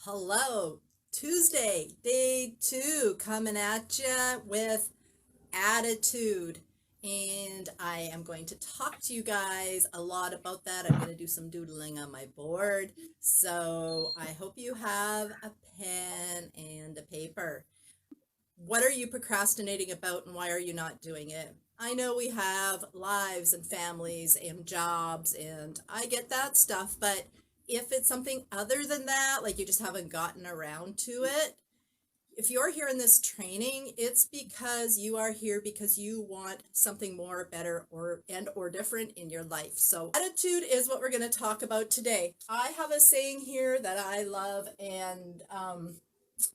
Hello, Tuesday, day 2, coming at you with attitude. And I am going to talk to you guys a lot about that. I'm going to do some doodling on my board. So I hope you have a pen and a paper. What are you procrastinating about and why are you not doing it? I know we have lives and families and jobs, and I get that stuff, but if it's something other than that, like you just haven't gotten around to it, if you're here in this training, it's because you are here because you want something more, better, or different in your life. So attitude is what we're going to talk about today. I have a saying here that I love, and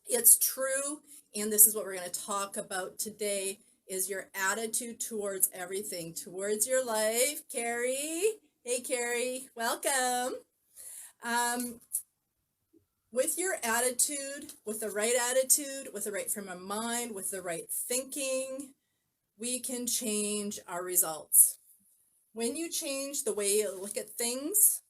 it's true, and this is what we're going to talk about today is your attitude towards everything, towards your life. Carrie, hey Carrie, welcome. Um, with your attitude, with the right frame of mind, with the right thinking, we can change our results. When you change the way you look at things,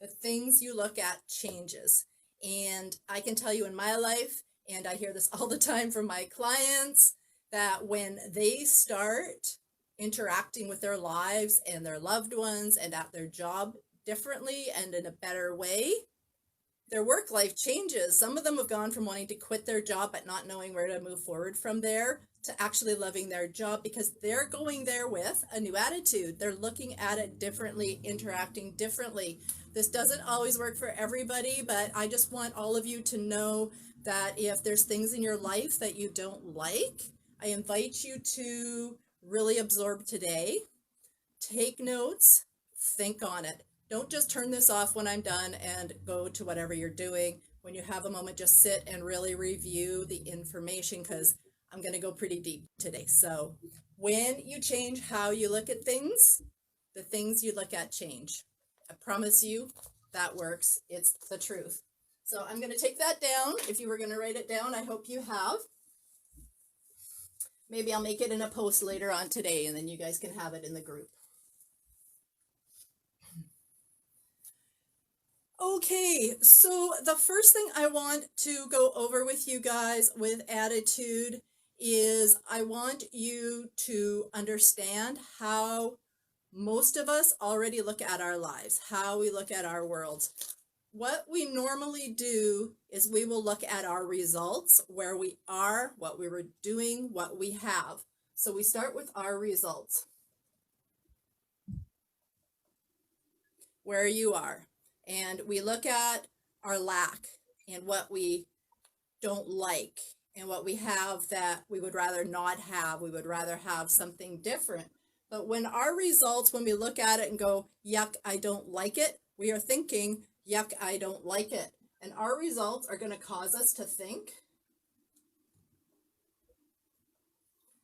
the things you look at changes. And I can tell you in my life, and I hear this all the time from my clients, that when they start interacting with their lives and their loved ones and at their job differently and in a better way, their work life changes. Some of them have gone from wanting to quit their job but not knowing where to move forward from there to actually loving their job because they're going there with a new attitude. They're looking at it differently, interacting differently. This doesn't always work for everybody, but I just want all of you to know that if there's things in your life that you don't like, I invite you to really absorb today, take notes, think on it. Don't just turn this off when I'm done and go to whatever you're doing. When you have a moment, just sit and really review the information because I'm going to go pretty deep today. So when you change how you look at things, the things you look at change. I promise you that works. It's the truth. So I'm going to take that down. If you were going to write it down, I hope you have. Maybe I'll make it in a post later on today and then you guys can have it in the group. Okay, so the first thing I want to go over with you guys with attitude is I want you to understand how most of us already look at our lives, how we look at our worlds. What we normally do is we will look at our results, where we are, what we were doing, what we have. So we start with our results, where you are. And we look at our lack and what we don't like and what we have that we would rather not have. We would rather have something different. But when our results, when we look at it and go, yuck, I don't like it, we are thinking, yuck, I don't like it. And our results are going to cause us to think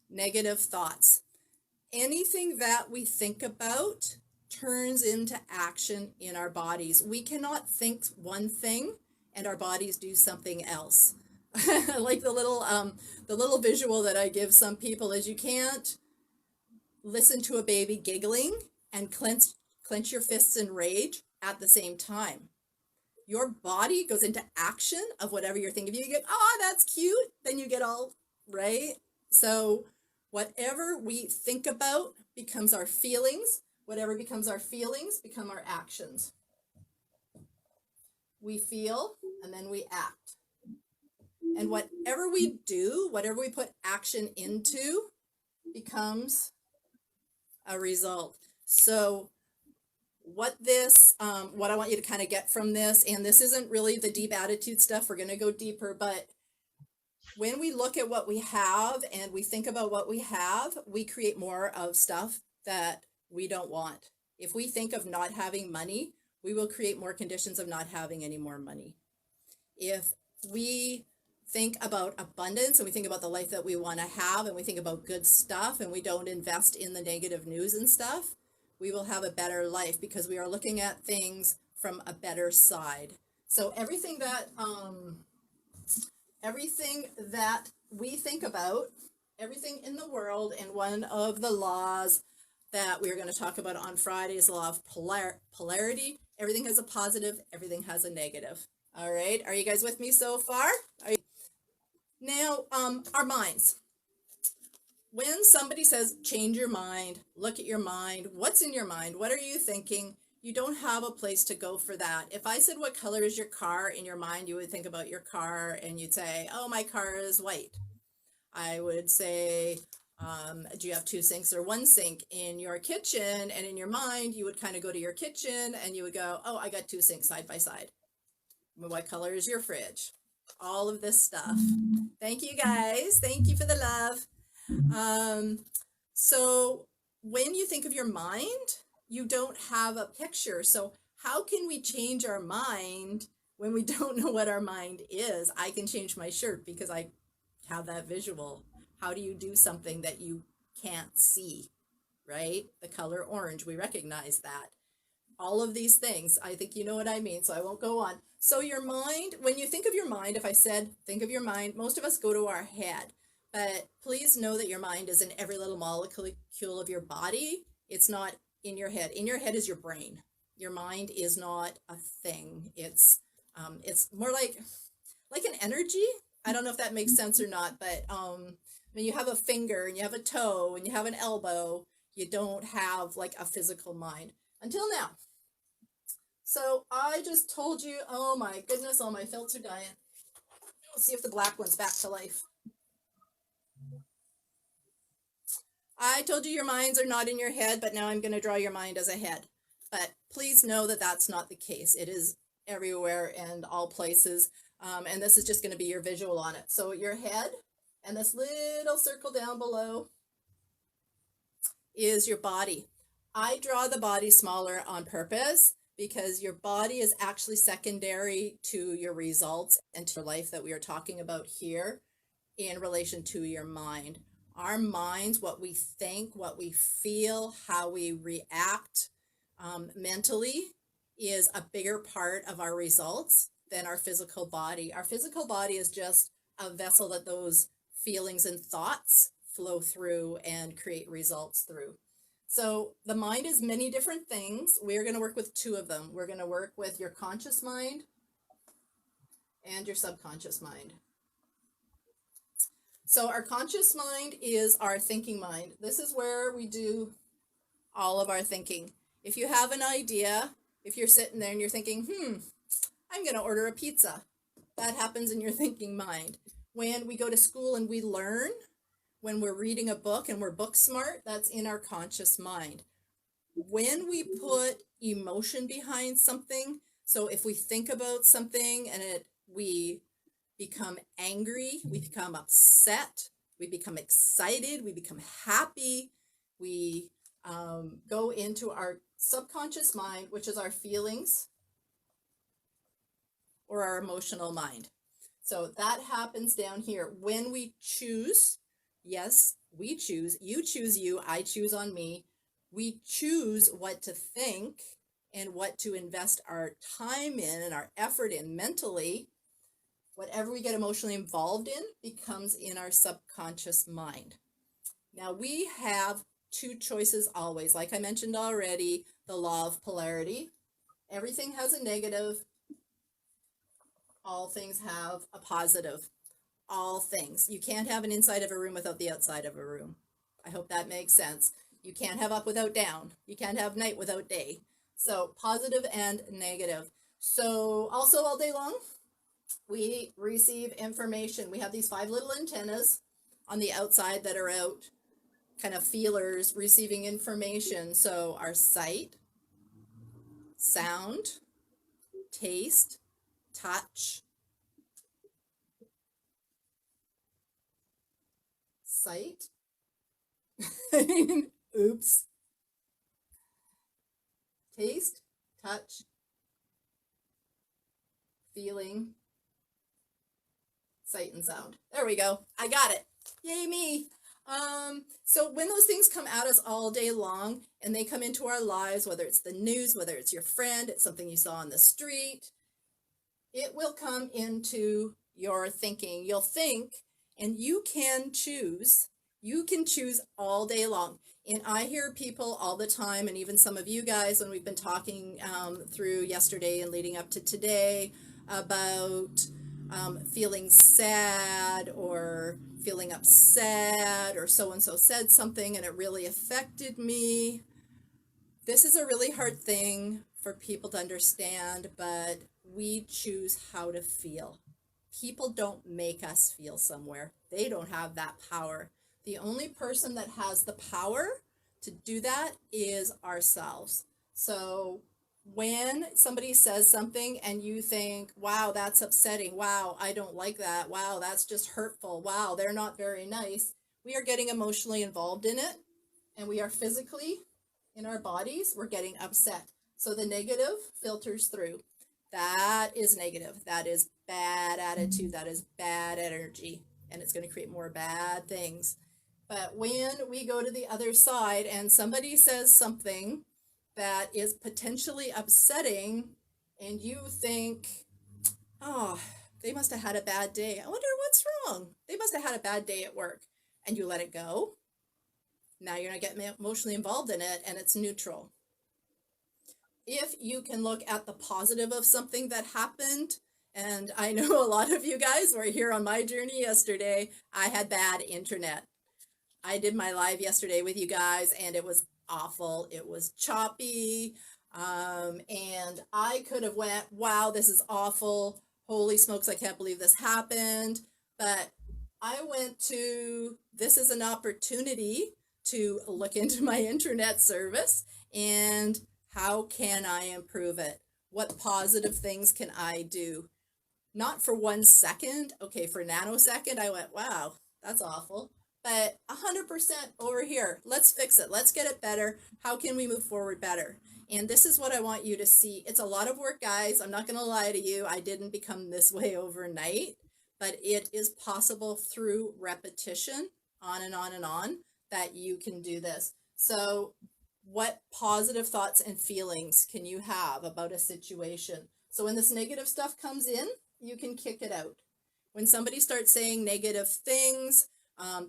negative thoughts. Anything that we think about turns into action in our bodies. We cannot think one thing and our bodies do something else. Like the little visual that I give some people is you can't listen to a baby giggling and clench your fists in rage at the same time. Your body goes into action of whatever you're thinking. If you get, oh, that's cute, then you get all right. So whatever we think about becomes our feelings. Whatever becomes our feelings become our actions. We feel and then we act. And whatever we do, whatever we put action into becomes a result. So what I want you to kind of get from this, and this isn't really the deep attitude stuff, we're going to go deeper, but when we look at what we have and we think about what we have, we create more of stuff that we don't want. If we think of not having money, we will create more conditions of not having any more money. If we think about abundance and we think about the life that we want to have and we think about good stuff and we don't invest in the negative news and stuff, we will have a better life because we are looking at things from a better side. So everything that we think about, everything in the world, and one of the laws that we're going to talk about on Friday is the law of polarity. Everything has a positive, everything has a negative. All right. Are you guys with me so far? Now, our minds. When somebody says change your mind, look at your mind, what's in your mind? What are you thinking? You don't have a place to go for that. If I said, what color is your car, in your mind, you would think about your car and you'd say, oh, my car is white. I would say, do you have two sinks or one sink in your kitchen? And in your mind, you would kind of go to your kitchen and you would go, oh, I got two sinks side by side. What color is your fridge? All of this stuff. Thank you guys. Thank you for the love. So when you think of your mind, you don't have a picture. So how can we change our mind when we don't know what our mind is? I can change my shirt because I have that visual. How do you do something that you can't see, right? The color orange, we recognize that. All of these things, I think you know what I mean, so I won't go on. So your mind, when you think of your mind, if I said think of your mind, most of us go to our head. But please know that your mind is in every little molecule of your body. It's not in your head. In your head is your brain. Your mind is not a thing. It's more like an energy. I don't know if that makes sense or not, but when you have a finger and you have a toe and you have an elbow, you don't have like a physical mind until now. So I just told you, oh my goodness, all my filter dying. Let's see if the black one's back to life. I told you your minds are not in your head, but now I'm going to draw your mind as a head. But please know that that's not the case. It is everywhere and all places. And this is just going to be your visual on it. So your head and this little circle down below is your body. I draw the body smaller on purpose because your body is actually secondary to your results and to your life that we are talking about here in relation to your mind. Our minds, what we think, what we feel, how we react mentally is a bigger part of our results than our physical body. Our physical body is just a vessel that those feelings and thoughts flow through and create results through. So the mind is many different things. We're going to work with two of them. We're going to work with your conscious mind and your subconscious mind. So our conscious mind is our thinking mind. This is where we do all of our thinking. If you have an idea, if you're sitting there and you're thinking, I'm going to order a pizza, that happens in your thinking mind. When we go to school and we learn, when we're reading a book and we're book smart, that's in our conscious mind. When we put emotion behind something, so if we think about something and we become angry, we become upset, we become excited, we become happy, we go into our subconscious mind, which is our feelings or our emotional mind. So that happens down here. When we choose, yes, we choose, you choose you, I choose on me. We choose what to think and what to invest our time in and our effort in mentally. Whatever we get emotionally involved in becomes in our subconscious mind. Now we have two choices always. Like I mentioned already, the law of polarity. Everything has a negative. All things have a positive. All things. You can't have an inside of a room without the outside of a room. I hope that makes sense. You can't have up without down. You can't have night without day. So positive and negative. So also all day long, we receive information. We have these 5 little antennas on the outside that are out, kind of feelers receiving information. So our sight, sound, taste, touch, sight, oops, taste, touch, feeling, sight, and sound. There we go. I got it. Yay me. So when those things come at us all day long and they come into our lives, whether it's the news, whether it's your friend, it's something you saw on the street, it will come into your thinking. You'll think, and you can choose. You can choose all day long. And I hear people all the time, and even some of you guys when we've been talking through yesterday and leading up to today, about feeling sad or feeling upset, or so and so said something and it really affected me. This is a really hard thing for people to understand, but we choose how to feel. People don't make us feel somewhere. They don't have that power. The only person that has the power to do that is ourselves. So when somebody says something and you think, wow, that's upsetting. Wow, I don't like that. Wow, that's just hurtful. Wow, they're not very nice. We are getting emotionally involved in it, and we are physically in our bodies, we're getting upset. So the negative filters through. That is negative. That is bad attitude. That is bad energy. And it's going to create more bad things. But when we go to the other side and somebody says something that is potentially upsetting, and you think, oh, they must have had a bad day. I wonder what's wrong. They must have had a bad day at work. And you let it go. Now you're not getting emotionally involved in it, and it's neutral. If you can look at the positive of something that happened, and I know a lot of you guys were here on my journey yesterday, I had bad internet. I did my live yesterday with you guys, and it was awful. It was choppy, and I could have went, wow, this is awful. Holy smokes, I can't believe this happened. But I went to, this is an opportunity to look into my internet service and how can I improve it? What positive things can I do? Not for 1 second. Okay, for a nanosecond, I went, wow, that's awful. But 100% over here. Let's fix it. Let's get it better. How can we move forward better? And this is what I want you to see. It's a lot of work, guys. I'm not going to lie to you. I didn't become this way overnight, but it is possible through repetition, on and on and on, that you can do this. So what positive thoughts and feelings can you have about a situation? So when this negative stuff comes in, you can kick it out. When somebody starts saying negative things,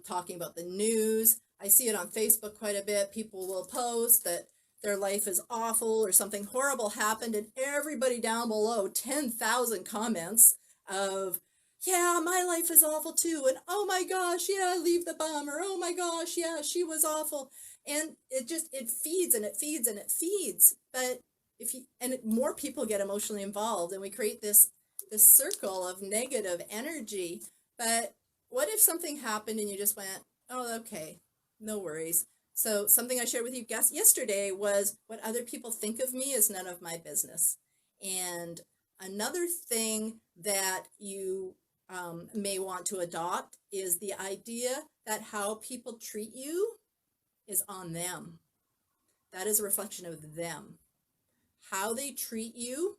talking about the news, I see it on Facebook quite a bit. People will post that their life is awful or something horrible happened, and everybody down below, 10,000 comments of, yeah, my life is awful too, and oh my gosh, yeah, leave the bum, or oh my gosh, yeah, she was awful. And it feeds and it feeds and it feeds. But more people get emotionally involved, and we create this circle of negative energy. But what if something happened and you just went, oh, okay, no worries. So something I shared with you guys yesterday was, what other people think of me is none of my business. And another thing that you may want to adopt is the idea that how people treat you is on them. That is a reflection of them. How they treat you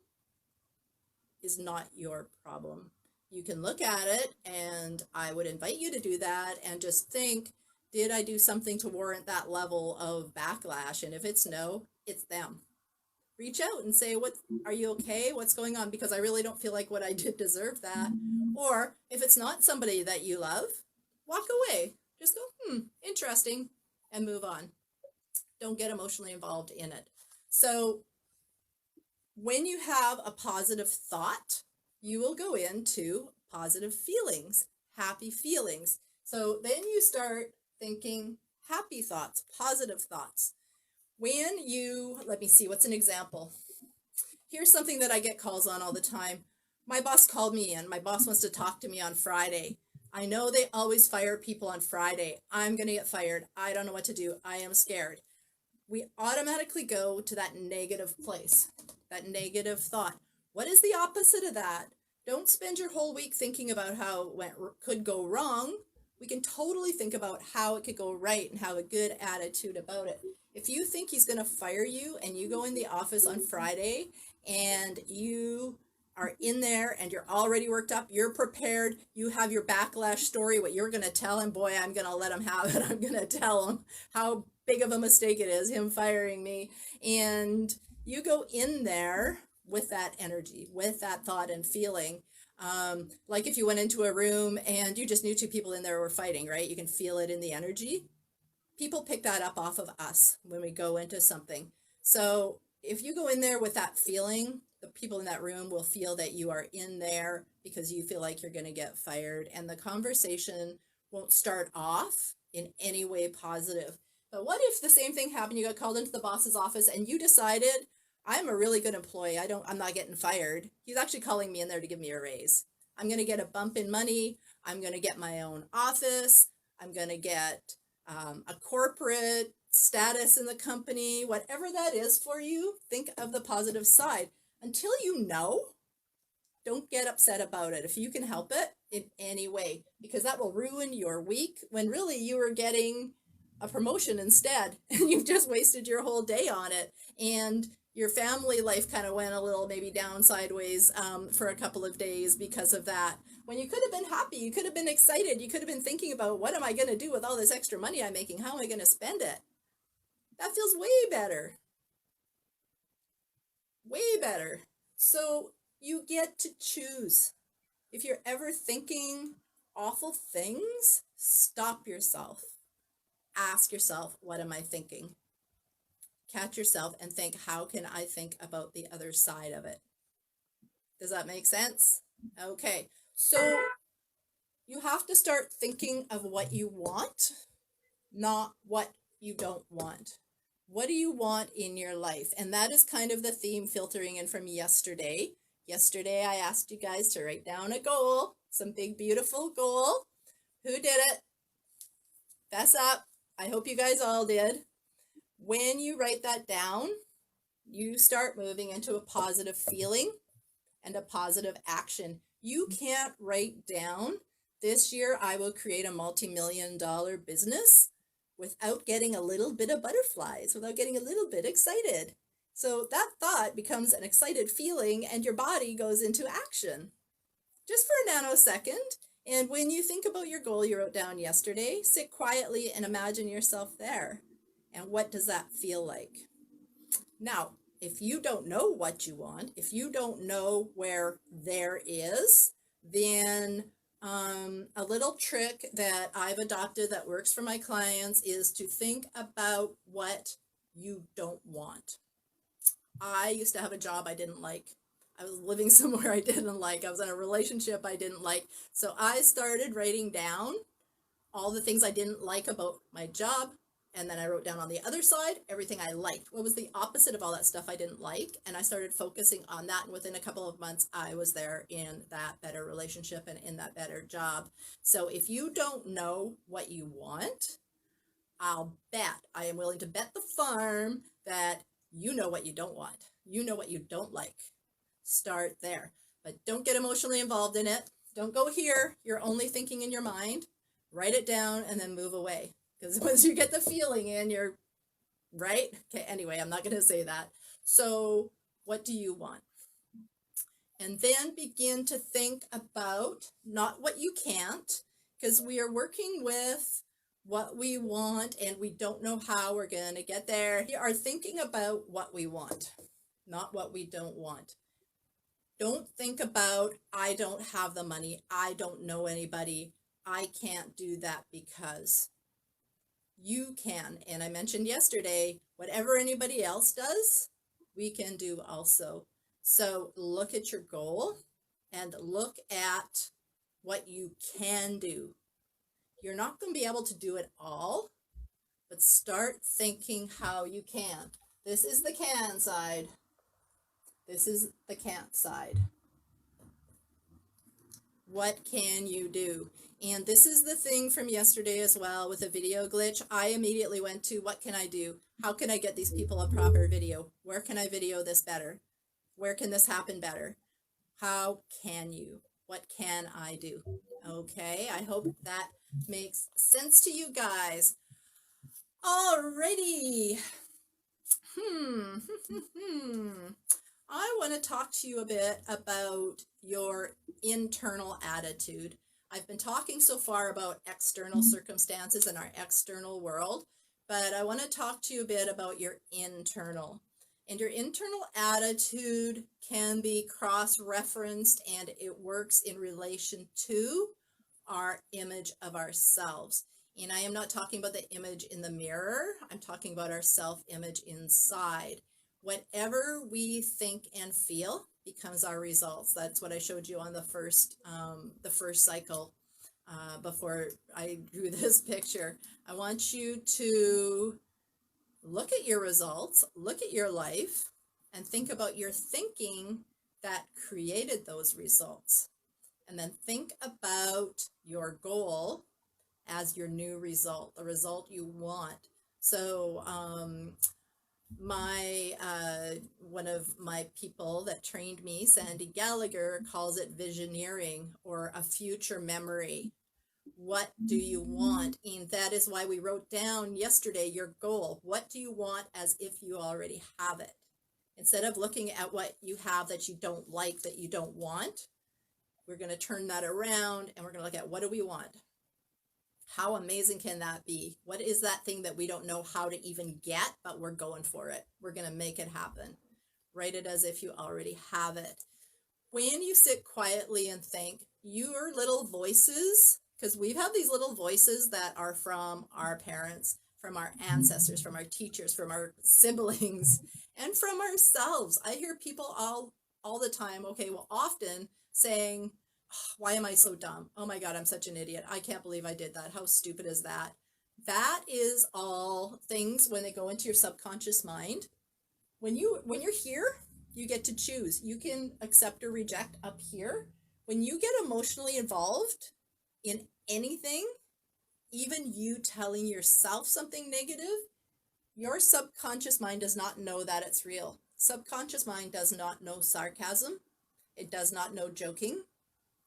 is not your problem. You can look at it, and I would invite you to do that and just think, did I do something to warrant that level of backlash? And if it's no, it's them. Reach out and say, what, are you okay? What's going on? Because I really don't feel like what I did deserved that. Or if it's not somebody that you love, walk away. Just go, interesting, and move on. Don't get emotionally involved in it. So when you have a positive thought, you will go into positive feelings, happy feelings. So then you start thinking happy thoughts, positive thoughts. When you, let me see, what's an example? Here's something that I get calls on all the time. My boss called me in. My boss wants to talk to me on Friday. I know they always fire people on Friday. I'm going to get fired. I don't know what to do. I am scared. We automatically go to that negative place, that negative thought. What is the opposite of that? Don't spend your whole week thinking about how it could go wrong. We can totally think about how it could go right and have a good attitude about it. If you think he's going to fire you and you go in the office on Friday and you are in there and you're already worked up, you're prepared, you have your backlash story, what you're going to tell him, boy, I'm going to let him have it. I'm going to tell him how big of a mistake it is, him firing me. And you go in there with that energy, with that thought and feeling. Like if you went into a room and you just knew two people in there were fighting, right? You can feel it in the energy. People pick that up off of us when we go into something. So if you go in there with that feeling, the people in that room will feel that you are in there because you feel like you're going to get fired, and the conversation won't start off in any way positive. But what if the same thing happened? You got called into the boss's office and you decided, I'm a really good employee. I'm not getting fired. He's actually calling me in there to give me a raise. I'm going to get a bump in money. I'm going to get my own office. I'm going to get a corporate status in the company. Whatever that is for you, think of the positive side. Until you know, don't get upset about it if you can help it in any way, because that will ruin your week when really you were getting a promotion instead, and you've just wasted your whole day on it. And your family life kind of went a little maybe down sideways for a couple of days because of that. When you could have been happy, you could have been excited, you could have been thinking about, what am I going to do with all this extra money I'm making? How am I going to spend it? That feels way better. Way better. So you get to choose. If you're ever thinking awful things, stop yourself. Ask yourself, what am I thinking? Catch yourself and think, how can I think about the other side of it? Does that make sense? Okay, so you have to start thinking of what you want, not what you don't want. What do you want in your life? And that is kind of the theme filtering in from yesterday. Yesterday, I asked you guys to write down a goal, some big, beautiful goal. Who did it? Fess up. I hope you guys all did. When you write that down, you start moving into a positive feeling and a positive action. You can't write down, this year I will create a multi-million-dollar business, without getting a little bit of butterflies, without getting a little bit excited. So that thought becomes an excited feeling and your body goes into action just for a nanosecond. And when you think about your goal you wrote down yesterday, sit quietly and imagine yourself there. And what does that feel like? Now, if you don't know what you want, if you don't know where there is, then a little trick that I've adopted that works for my clients is to think about what you don't want. I used to have a job I didn't like. I was living somewhere I didn't like. I was in a relationship I didn't like. So I started writing down all the things I didn't like about my job. And then I wrote down on the other side everything I liked. What was the opposite of all that stuff I didn't like? And I started focusing on that. And within a couple of months, I was there in that better relationship and in that better job. So if you don't know what you want, I'll bet, I am willing to bet the farm that you know what you don't want. You know what you don't like. Start there. But don't get emotionally involved in it. Don't go here. You're only thinking in your mind. Write it down and then move away. Because once you get the feeling in, you're right. Okay, anyway, I'm not going to say that. So what do you want? And then begin to think about not what you can't, because we are working with what we want and we don't know how we're going to get there. We are thinking about what we want, not what we don't want. Don't think about, I don't have the money, I don't know anybody, I can't do that, because you can. And I mentioned yesterday, whatever anybody else does, we can do also. So look at your goal and look at what you can do. You're not going to be able to do it all, but start thinking how you can. This is the can side. This is the can't side. What can you do? And this is the thing from yesterday as well with a video glitch. I immediately went to, what can I do? How can I get these people a proper video? Where can I video this better? Where can this happen better? How can you? What can I do? Okay, I hope that makes sense to you guys. Alrighty. I want to talk to you a bit about your internal attitude. I've been talking so far about external circumstances and our external world, but I want to talk to you a bit about your internal. And your internal attitude can be cross-referenced, and it works in relation to our image of ourselves. And I am not talking about the image in the mirror. I'm talking about our self-image inside. Whatever we think and feel, becomes our results. That's what I showed you on the first cycle before I drew this picture. I want you to look at your results, look at your life, and think about your thinking that created those results. And then think about your goal as your new result, the result you want. So one of my people that trained me, Sandy Gallagher, calls it visioneering or a future memory. What do you want? And that is why we wrote down yesterday your goal. What do you want as if you already have it? Instead of looking at what you have that you don't like, that you don't want, we're going to turn that around and we're going to look at what do we want? How amazing can that be? What is that thing that we don't know how to even get, but we're going for it? We're going to make it happen. Write it as if you already have it. When you sit quietly and think, your little voices, because we've had these little voices that are from our parents, from our ancestors, from our teachers, from our siblings, and from ourselves. I hear people all the time, often saying, why am I so dumb? Oh my God, I'm such an idiot. I can't believe I did that. How stupid is that? That is all things when they go into your subconscious mind. When you're here, you get to choose. You can accept or reject up here. When you get emotionally involved in anything, even you telling yourself something negative, your subconscious mind does not know that it's real. Subconscious mind does not know sarcasm. It does not know joking.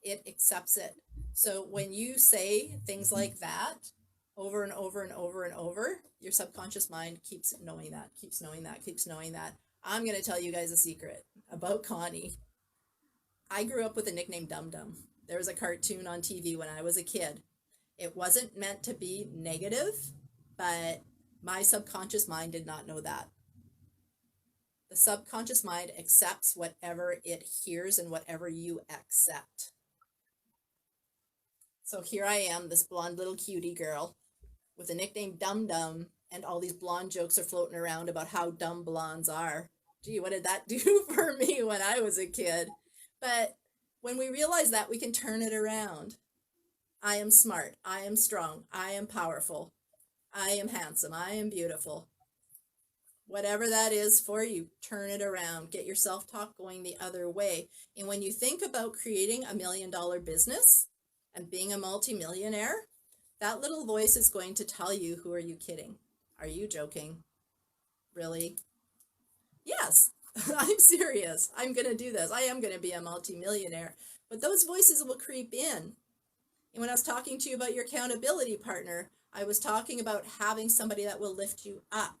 It accepts it. So when you say things like that over and over and over and over, your subconscious mind keeps knowing that, keeps knowing that, keeps knowing that. I'm going to tell you guys a secret about Connie. I grew up with a nickname Dum Dum. There was a cartoon on TV when I was a kid. It wasn't meant to be negative, but my subconscious mind did not know that. The subconscious mind accepts whatever it hears and whatever you accept. So here I am, this blonde little cutie girl with a nickname Dum Dum, and all these blonde jokes are floating around about how dumb blondes are. Gee, what did that do for me when I was a kid? But when we realize that, we can turn it around. I am smart. I am strong. I am powerful. I am handsome. I am beautiful. Whatever that is for you, turn it around. Get your self-talk going the other way. And when you think about creating $1 million business and being a multimillionaire, that little voice is going to tell you, who are you kidding? Are you joking? Really? Yes, I'm serious. I'm going to do this. I am going to be a multimillionaire. But those voices will creep in. And when I was talking to you about your accountability partner, I was talking about having somebody that will lift you up,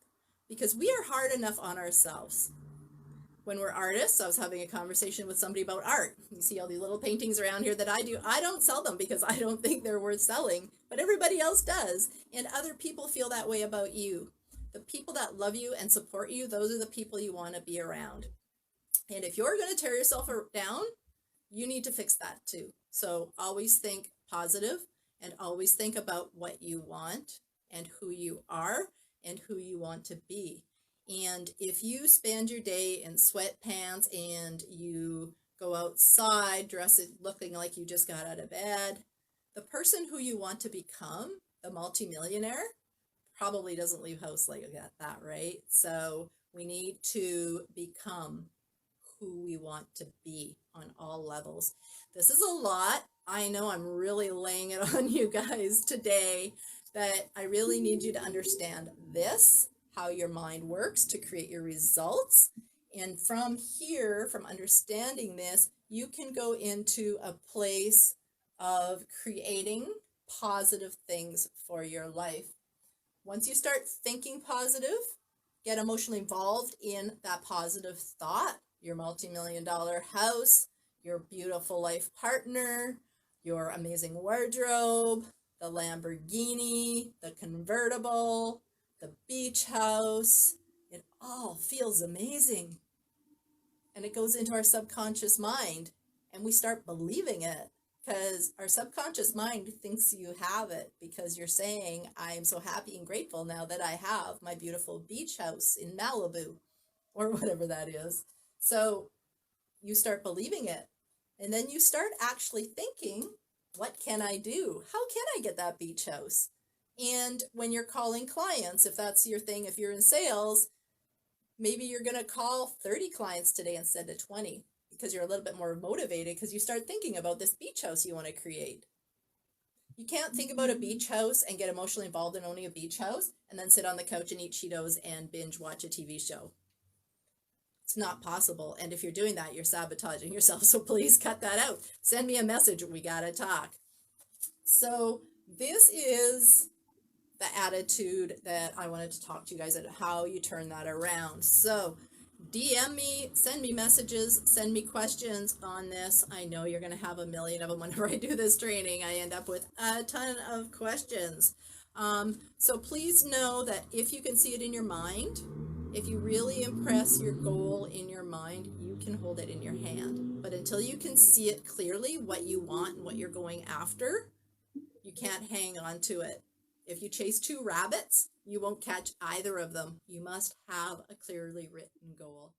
because we are hard enough on ourselves. When we're artists, I was having a conversation with somebody about art. You see all these little paintings around here that I do. I don't sell them because I don't think they're worth selling, but everybody else does. And other people feel that way about you. The people that love you and support you, those are the people you want to be around. And if you're going to tear yourself down, you need to fix that too. So always think positive and always think about what you want and who you are and who you want to be. And if you spend your day in sweatpants and you go outside dressed looking like you just got out of bed, the person who you want to become, the multimillionaire, probably doesn't leave house like that, right? So we need to become who we want to be on all levels. This is a lot. I know I'm really laying it on you guys today, but I really need you to understand this, how your mind works to create your results. And from here, from understanding this, you can go into a place of creating positive things for your life. Once you start thinking positive, get emotionally involved in that positive thought, your multi-million-dollar house, your beautiful life partner, your amazing wardrobe, the Lamborghini, the convertible, the beach house, it all feels amazing. And it goes into our subconscious mind and we start believing it, because our subconscious mind thinks you have it, because you're saying, I'm so happy and grateful now that I have my beautiful beach house in Malibu or whatever that is. So you start believing it. And then you start actually thinking, what can I do? How can I get that beach house? And when you're calling clients, if that's your thing, if you're in sales, maybe you're going to call 30 clients today instead of 20 because you're a little bit more motivated because you start thinking about this beach house you want to create. You can't think about a beach house and get emotionally involved in owning a beach house and then sit on the couch and eat Cheetos and binge watch a TV show. It's not possible. And if you're doing that, you're sabotaging yourself. So please cut that out. Send me a message. We got to talk. So this is the attitude that I wanted to talk to you guys about, how you turn that around. So DM me, send me messages, send me questions on this. I know you're going to have a million of them whenever I do this training. I end up with a ton of questions. So please know that if you can see it in your mind, if you really impress your goal in your mind, you can hold it in your hand. But until you can see it clearly, what you want and what you're going after, you can't hang on to it. If you chase two rabbits, you won't catch either of them. You must have a clearly written goal.